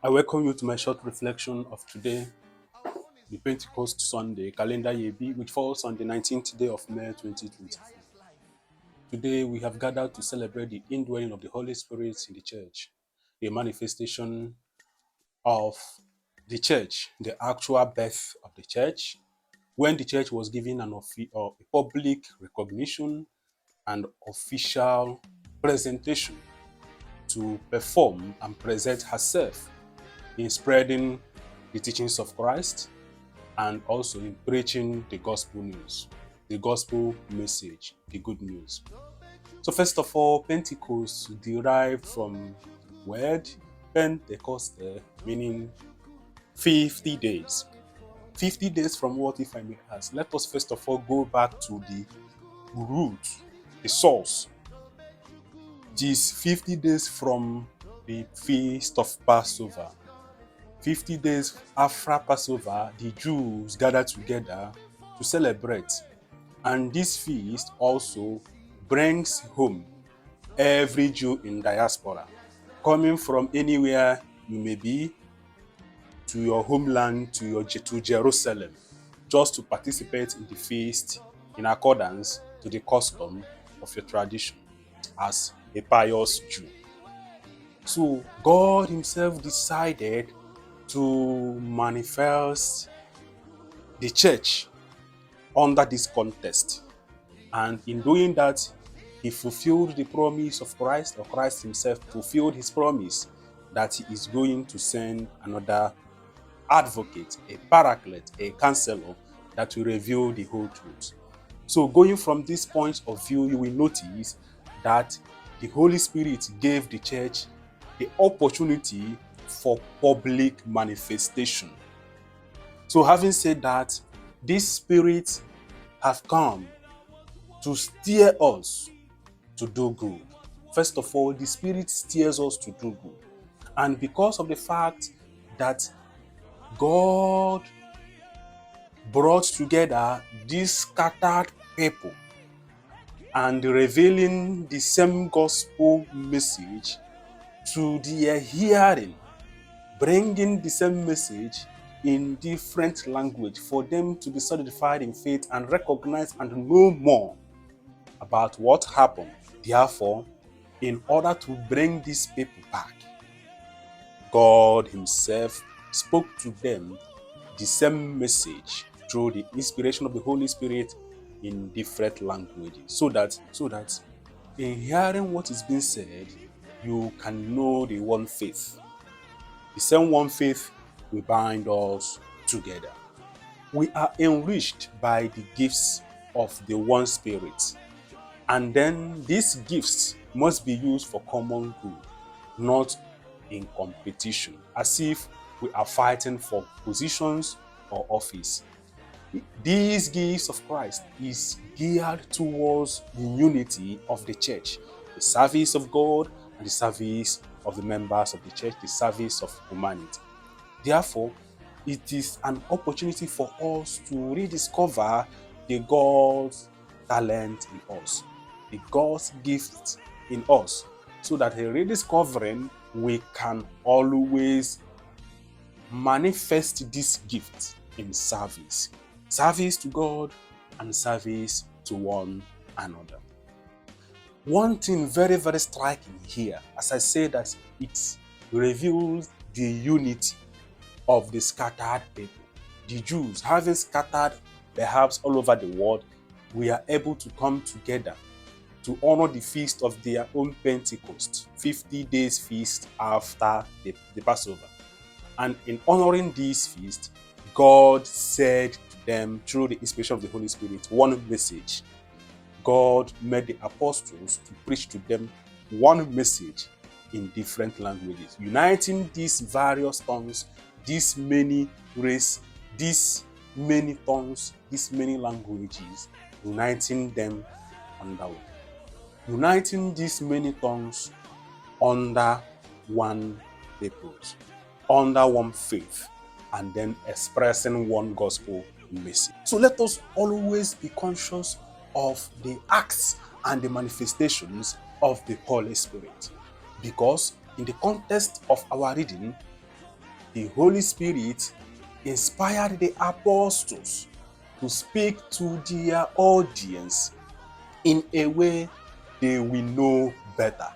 I welcome you to my short reflection of today, the Pentecost Sunday, calendar year B, which falls on the 19th day of May 2024. Today, we have gathered to celebrate the indwelling of the Holy Spirit in the church, a manifestation of the church, the actual birth of the church, when the church was given a public recognition and official presentation to perform and present herself in spreading the teachings of Christ and also in preaching the gospel news, the gospel message, the good news. So first of all, Pentecost derived from word Pentecost, meaning 50 days. 50 days from what, if I may ask? Let us first of all go back to the root, the source. These 50 days from the feast of Passover. 50 days after Passover, the Jews gathered together to celebrate. And this feast also brings home every Jew in diaspora, coming from anywhere you may be, to your homeland, to Jerusalem, just to participate in the feast in accordance to the custom of your tradition as a pious Jew. So God himself decided to manifest the church under this context. And in doing that, he fulfilled the promise of Christ, or Christ himself fulfilled his promise that he is going to send another advocate, a paraclete, a counselor that will reveal the whole truth. So going from this point of view, you will notice that the Holy Spirit gave the church the opportunity for public manifestation. So having said that, this Spirit has come to steer us to do good. First of all, the Spirit steers us to do good. And because of the fact that God brought together these scattered people and revealing the same gospel message to their hearing, bringing the same message in different language for them to be solidified in faith and recognize and know more about what happened. Therefore, in order to bring these people back, God himself spoke to them the same message through the inspiration of the Holy Spirit in different languages, so that in hearing what is being said, you can know the one faith. The same one faith will bind us together. We are enriched by the gifts of the one Spirit. And then these gifts must be used for common good, not in competition, as if we are fighting for positions or office. These gifts of Christ is geared towards the unity of the church, the service of God and the service of the members of the church, the service of humanity. Therefore, it is an opportunity for us to rediscover the God's talent in us, the God's gift in us, so that in rediscovering, we can always manifest this gift in service. Service to God and service to one another. One thing very, very striking here, as I say, that it reveals the unity of the scattered people. The Jews, having scattered perhaps all over the world, we are able to come together to honor the feast of their own Pentecost, 50 days feast after the Passover. And in honoring this feast, God said to them through the inspiration of the Holy Spirit one message. God made the apostles to preach to them one message in different languages, uniting these various tongues, these many races, these many tongues, these many languages, uniting them under one. Uniting these many tongues under one purpose, under one faith, and then expressing one gospel message. So let us always be conscious of the acts and the manifestations of the Holy Spirit. Because in the context of our reading, the Holy Spirit inspired the apostles to speak to their audience in a way they will know better,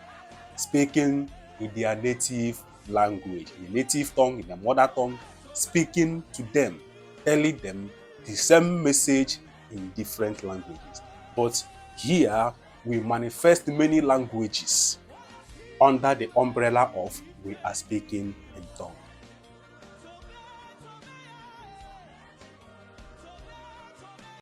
speaking in their native language, in the native tongue, in their mother tongue, speaking to them, telling them the same message in different languages. But here we manifest many languages under the umbrella of we are speaking in tongues.